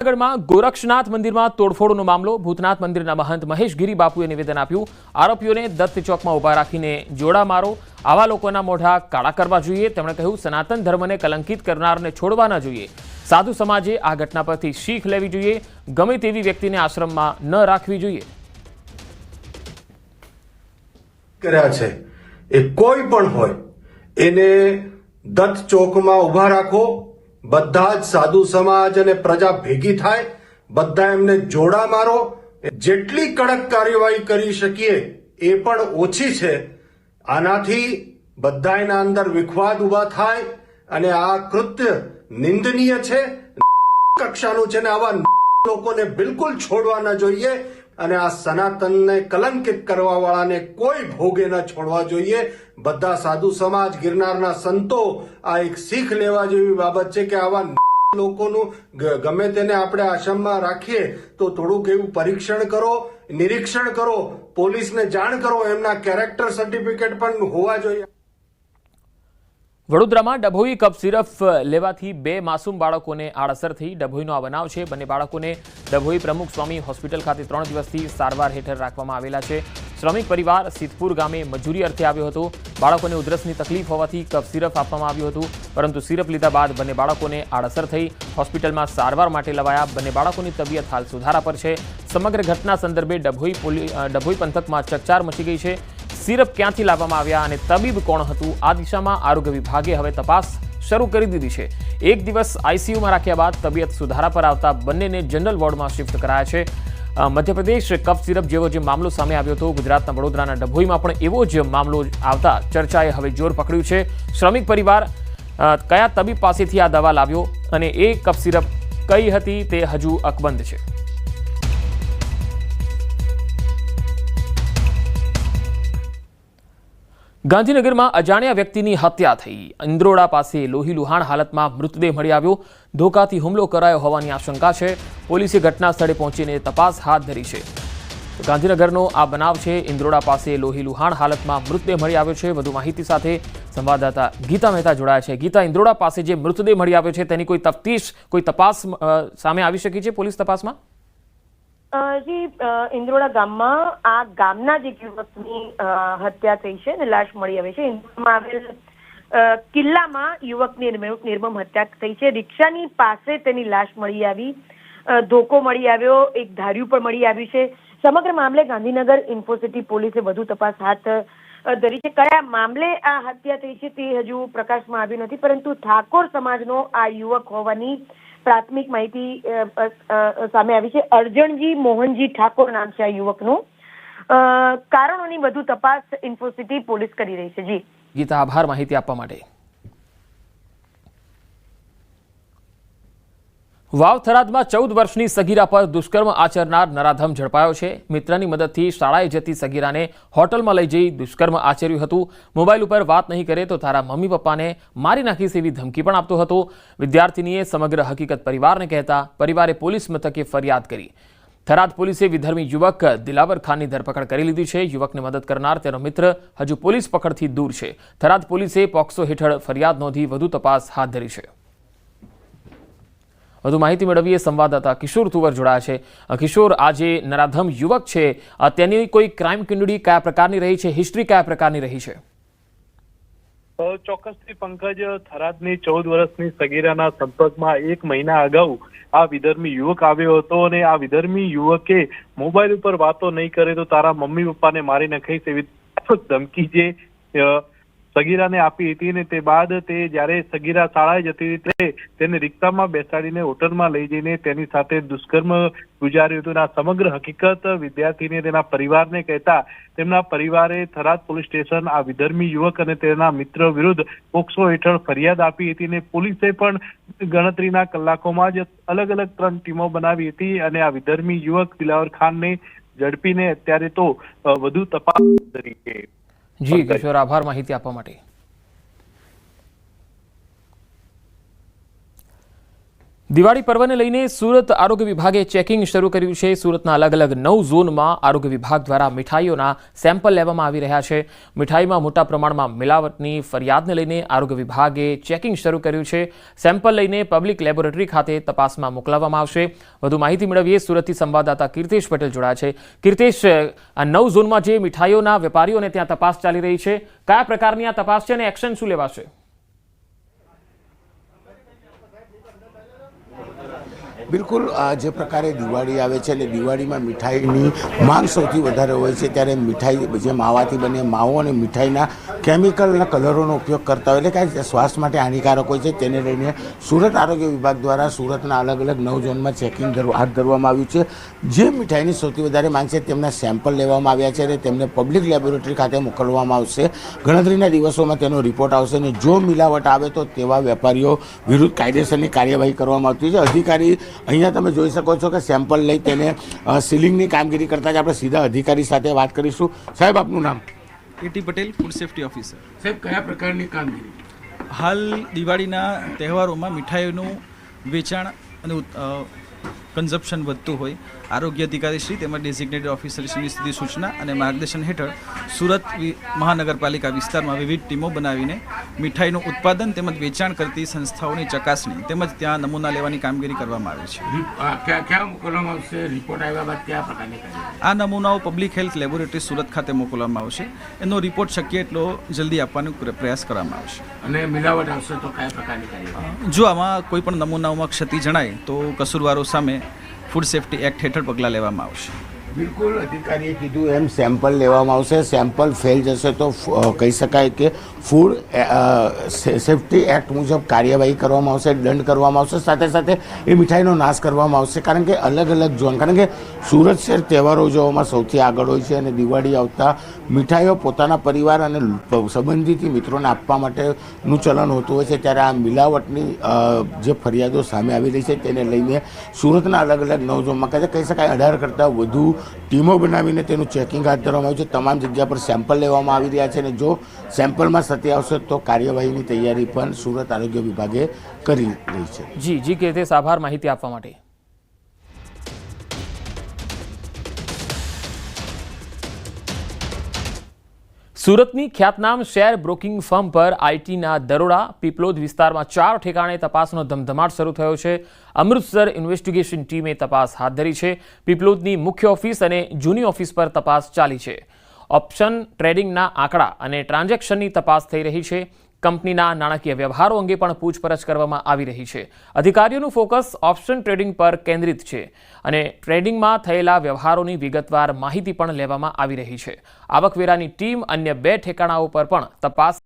જૂનાગઢમાં ગોરક્ષનાથ મંદિરમાં તોડફોડનો મામલો। ભૂતનાથ મંદિરના મહંત મહેશ ગિરી બાપુએ નિવેદન આપ્યું। આરોપીઓને દત્ત ચોકમાં ઉભા રાખીને જોડા મારો, આવા લોકોના મોઢા કાળા કરવા જોઈએ। તેમણે કહ્યું, સનાતન ધર્મને કલંકિત કરનારને છોડવા ન જોઈએ। સાધુ સમાજે આ ઘટના પરથી શીખ લેવી જોઈએ। ગમે તેવી વ્યક્તિને આશ્રમમાં ન રાખવી જોઈએ। કર્યા છે એ કોઈ પણ હોય એને દત્ત ચોકમાં ઉભા રાખો। બધા જ સાધુ સમાજ અને પ્રજા ભેગી થાય, બધા એમને જોડા મારો। જેટલી કડક કાર્યવાહી કરી શકીએ એ પણ ઓછી છે। આનાથી બધાના અંદર વિખવાદ ઉભા થાય અને આ કૃત્ય નિંદનીય છે, કક્ષાનું છે ને આવા લોકોને બિલકુલ છોડવા ન જોઈએ અને આ સનાતનને કલંકિત કરવા વાળાને કોઈ ભોગે ન છોડવા જોઈએ। બધા સાધુ સમાજ, ગિરનારના સંતો આ એક શીખ લેવા જેવી બાબત છે કે આવા લોકોનું ગમે તેને આપણે આશ્રમમાં રાખીએ તો થોડુંક એવું પરીક્ષણ કરો, નિરીક્ષણ કરો, પોલીસને જાણ કરો, એમના કેરેક્ટર સર્ટિફિકેટ પણ હોવા જોઈએ। વડોદરામાં ડભોઈ કપ સિરપ લેવાથી 2 માસૂમ બાળકોને આડઅસર થઈ। ડભોઈનો આ બનાવ છે। બંને બાળકોને ડભોઈ પ્રમુખ સ્વામી હોસ્પિટલ ખાતે 3 દિવસથી સારવાર હેઠળ રાખવામાં આવેલા છે। શ્રમિક પરિવાર સિદ્ધપુર ગામે મજૂરી અર્થે આવ્યો હતો। બાળકોને ઉધરસની તકલીફ હોવાથી કપ સિરપ આપવામાં આવ્યું હતું, પરંતુ સિરપ લીધા બાદ બંને બાળકોને આડઅસર થઈ। હોસ્પિટલમાં સારવાર માટે લવાયા। બંને બાળકોની તબિયત હાલ સુધારા પર છે। સમગ્ર ઘટના સંદર્ભે ડભોઈ પંથકમાં ચકચાર મચી ગઈ છે। સિરપ ક્યાંથી લાવવામાં આવ્યા અને તબીબ કોણ હતું, આ દિશામાં આરોગ્ય વિભાગે હવે તપાસ શરૂ કરી દીધી છે। એક દિવસ આઈસીયુમાં રાખ્યા બાદ તબિયત સુધારા પર આવતા બંનેને જનરલ વોર્ડમાં શિફ્ટ કરાયા છે। મધ્યપ્રદેશ કપ સિરપ જેવો જે મામલો સામે આવ્યો હતો, ગુજરાતના વડોદરાના ડભોઈમાં પણ એવો જ મામલો આવતા ચર્ચાએ હવે જોર પકડ્યું છે। શ્રમિક પરિવાર કયા તબીબ પાસેથી આ દવા લાવ્યો અને એ કપ સિરપ કઈ હતી તે હજુ અકબંધ છે। ગાંધીનગરમાં અજાણ્યા વ્યક્તિની હત્યા થઈ। ઇન્દ્રોડા પાસે લોહીલુહાણ હાલતમાં મૃતદેહ મળી આવ્યો। ધોકાથી હુમલો કરાયો હોવાની આશંકા છે। પોલીસે ઘટના સ્થળે પહોંચીને તપાસ હાથ ધરી છે। ગાંધીનગરનો આ બનાવ છે। ઇન્દ્રોડા પાસે લોહીલુહાણ હાલતમાં મૃતદેહ મળી આવ્યો છે। વધુ માહિતી સાથે સંવાદદાતા ગીતા મહેતા જોડાયા છે। ગીતા, ઇન્દ્રોડા પાસે જે મૃતદેહ મળી આવ્યો છે તેની કોઈ તફતીશ, કોઈ તપાસ સામે આવી શકી છે પોલીસ તપાસમાં? જી, ઇન્દ્રોડા ગામમાં આ ગામના જ એક યુવકની હત્યા થઈ છે અને લાશ મળી આવી છે। ઇન્દ્રોડામાં આવેલ કિલ્લામાં યુવકની નિર્મમ હત્યા થઈ છે। રિક્ષાની પાસે તેની લાશ મળી આવી, ધોકો મળી આવ્યો, એક ધાર્યું પણ મળી આવ્યું છે। સમગ્ર મામલે ગાંધીનગર ઇન્ફોસિટી પોલીસે વધુ તપાસ હાથ ધરી છે। કયા મામલે આ હત્યા થઈ છે તે હજુ પ્રકાશમાં આવ્યું નથી, પરંતુ ઠાકોર સમાજનો આ યુવક હોવાની પ્રાથમિક માહિતી સામે આવી છે। અર્જણજી મોહનજી ઠાકોર નામ છે આ યુવકનું। કારણોની વધુ તપાસ ઇન્ફોસિટી પોલીસ કરી રહી છે। જી ગીતા, આભાર માહિતી આપવા માટે। વાવ થરાદમાં 14 વર્ષની સગીરા પર દુષ્કર્મ આચરનાર નરાધમ ઝડપાયો છે। મિત્રની મદદથી શાળાએ જતી સગીરાને હોટલમાં લઈ જઈ દુષ્કર્મ આચર્યું હતું। મોબાઈલ ઉપર વાત નહીં કરે તો તારા મમ્મી પપ્પાને મારી નાખીશ એવી ધમકી પણ આપતો હતો। વિદ્યાર્થીનીએ સમગ્ર હકીકત પરિવારને કહેતા પરિવારે પોલીસ મથકે ફરિયાદ કરી। થરાદ પોલીસે વિધર્મી યુવક દિલાવર ખાનની ધરપકડ કરી લીધી છે। યુવકને મદદ કરનાર તેનો મિત્ર હજુ પોલીસ પકડથી દૂર છે। થરાદ પોલીસે પોક્સો હેઠળ ફરિયાદ નોંધી વધુ તપાસ હાથ ધરી છે। વધુ માહિતી મેળવીએ સંવાદદાતા કિશોર તુવર જોડાયા છે। કિશોર, આ જે નરાધમ યુવક છે તેની કોઈ ક્રાઇમ કિંડડી કયા પ્રકારની રહી છે, હિસ્ટ્રી કયા પ્રકારની રહી છે? ચોક્કસથી પંકજ, થરાદની 14 વર્ષની સગીરાના સંપર્કમાં 1 મહિના અગાઉ આ વિધર્મી યુવક આવ્યો હતો અને આ વિધર્મી યુવકે મોબાઈલ ઉપર વાતો નહીં કરે તો તારા મમ્મી પપ્પાને મારી નાખીશ એવી ધમકી જે સગીરાને આપી હતી અને તે બાદ તે જ્યારે સગીરા શાળાએ જતી હતી તેને રિક્ષામાં બેસાડીને હોટલમાં લઈ જઈને તેની સાથે દુષ્કર્મ ગુજાર્યું હતું। આ સમગ્ર હકીકત વિદ્યાર્થીને તેના પરિવારને કહેતા તેમના પરિવારે થરાદ પોલીસ સ્ટેશન આ વિધર્મી યુવક અને તેના મિત્ર વિરુદ્ધ પોક્સો હેઠળ ફરિયાદ આપી હતી અને પોલીસે પણ ગણતરીના કલાકોમાં જ અલગ અલગ 3 ટીમો બનાવી હતી અને આ વિધર્મી યુવક દિલાવર ખાનને ઝડપીને અત્યારે તો વધુ તપાસ કરી છે। જી કિશોર, આભાર માહિતી આપવા માટે। દિવાળી પર્વને લઈને સુરત આરોગ્ય વિભાગે ચેકિંગ શરૂ કર્યું છે. સુરતના અલગ અલગ 9 ઝોનમાં આરોગ્ય વિભાગ દ્વારા મીઠાઈઓના સેમ્પલ લેવામાં આવી રહ્યા છે. મીઠાઈમાં મોટા પ્રમાણમાં મિલાવટની ફરિયાદને લઈને આરોગ્ય વિભાગે ચેકિંગ શરૂ કર્યું છે. સેમ્પલ લઈને પબ્લિક લેબોરેટરી ખાતે તપાસમાં મોકલવામાં આવશે. વધુ માહિતી મેળવીએ સુરતથી સંવાદદાતા કીર્તેશ પટેલ જોડાયા છે. કીર્તેશ, આ 9 ઝોનમાં જે મીઠાઈઓના વેપારીઓને ત્યાં તપાસ ચાલી રહી છે, કયા પ્રકારની આ તપાસ છે અને એક્શન શું લેવાશે? બિલકુલ જે પ્રકારે દિવાળી આવે છે અને દિવાળીમાં મીઠાઈની માંગ સૌથી વધારે હોય છે, ત્યારે મીઠાઈ જે માવાથી બને માવો અને મીઠાઈના કેમિકલના કલરોનો ઉપયોગ કરતા હોય એટલે કે સ્વાસ્થ્ય માટે હાનિકારક હોય છે. તેને લઈને સુરત આરોગ્ય વિભાગ દ્વારા સુરતના અલગ અલગ 9 ઝોનમાં ચેકિંગ હાથ ધરવામાં આવ્યું છે. જે મીઠાઈની સૌથી વધારે માંગ છે તેમના સેમ્પલ લેવામાં આવ્યા છે અને તેમને પબ્લિક લેબોરેટરી ખાતે મોકલવામાં આવશે. ગણતરીના દિવસોમાં તેનો રિપોર્ટ આવશે અને જો મિલાવટ આવે તો તેવા વેપારીઓ વિરુદ્ધ કાયદેસરની કાર્યવાહી કરવામાં આવતી છે. અધિકારી અહીંયા તમે જોઈ શકો છો કે સેમ્પલ લઈ તેને સીલિંગની કામગીરી કરતા જ આપણે સીધા અધિકારી સાથે વાત કરીશું. સાહેબ, આપનું નામ? A T Patel, food safety officer. સાહેબ, કયા પ્રકારની કામગીરી? હાલ દિવાળીના તહેવારોમાં મીઠાઈઓનું વેચાણ અને કન્ઝપ્શન વધતું હોય આરોગ્ય અધિકારી શ્રી તેમજ ડેઝિગ્નેટેડ ઓફિસર શ્રીની સીધી સૂચના અને માર્ગદર્શન હેઠળ સુરત મહાનગરપાલિકા વિસ્તારમાં વિવિધ ટીમો બનાવીને મીઠાઈનું ઉત્પાદન તેમજ વેચાણ કરતી સંસ્થાઓની ચકાસણી તેમજ ત્યાં નમૂના લેવાની કામગીરી કરવામાં આવી છે. ક્યાં મોકલવામાં આવશે? રિપોર્ટ આવ્યા બાદ કયા પ્રકારની કાર્યવાહી? આ નમૂનાઓ પબ્લિક હેલ્થ લેબોરેટરી સુરત ખાતે મોકલવામાં આવશે. એનો રિપોર્ટ શક્ય એટલો જલ્દી આપવાનો પ્રયાસ કરવામાં આવશે. અને મિલાવટ આવશે તો કયા પ્રકારની કાર્યવાહી? જો આમાં કોઈ પણ નમૂનાઓમાં ક્ષતિ જણાય તો કસૂરવારો સામે ફૂડ સેફ્ટી એક્ટ હેઠળ પગલાં લેવામાં આવશે. બિલકુલ, અધિકારીએ કીધું એમ સેમ્પલ લેવામાં આવશે. સેમ્પલ ફેલ જશે તો કહી શકાય કે ફૂડ સેફ્ટી એક્ટ મુજબ કાર્યવાહી કરવામાં આવશે, દંડ કરવામાં આવશે. સાથે સાથે એ મીઠાઈનો નાશ કરવામાં આવશે. કારણ કે અલગ અલગ ઝોન, કારણ કે સુરત શહેર તહેવારો ઉજવવામાં સૌથી આગળ હોય છે અને દિવાળી આવતા મીઠાઈઓ પોતાના પરિવાર અને સંબંધિત મિત્રોને આપવા માટેનું ચલણ હોતું હોય છે. ત્યારે આ મિલાવટની જે ફરિયાદો સામે આવી રહી છે તેને લઈને સુરતના અલગ અલગ 9 ઝોનમાં કહી શકાય 18 કરતાં વધુ ટીમો બનાવીને તેનું ચેકિંગ હાથ ધરવામાં આવ્યું છે. તમામ જગ્યા પર સેમ્પલ લેવામાં આવી રહ્યા છે અને જો સેમ્પલમાં સત્ય આવશે તો કાર્યવાહીની તૈયારી પણ સુરત આરોગ્ય વિભાગે કરી રહી છે. જી કીર્તેશ, આભાર માહિતી આપવા માટે. સુરતની ખ્યાતનામ શેર બ્રોકિંગ ફર્મ પર આઈટીના દરોડા. પીપલોદ વિસ્તારમાં 4 ઠેકાણે તપાસનો ધમધમાટ શરૂ થયો છે. અમૃતસર ઇન્વેસ્ટિગેશન ટીમે તપાસ હાથ ધરી છે. પીપલોદની મુખ્ય ઓફિસ અને જૂની ઓફિસ પર તપાસ ચાલી છે. ઓપ્શન ટ્રેડિંગના આંકડા અને ટ્રાન્ઝેક્શનની તપાસ થઈ રહી છે. કંપનીના નાણાકીય વ્યવહારો અંગે પણ પૂછપરછ કરવામાં આવી રહી છે. અધિકારીઓનું ફોકસ ઓપ્શન ટ્રેડિંગ પર કેન્દ્રિત છે અને ટ્રેડિંગમાં થયેલા વ્યવહારોની વિગતવાર માહિતી પણ લેવામાં આવી રહી છે. આવકવેરાની ટીમ અન્ય 2 ઠેકાણાઓ પર પણ તપાસ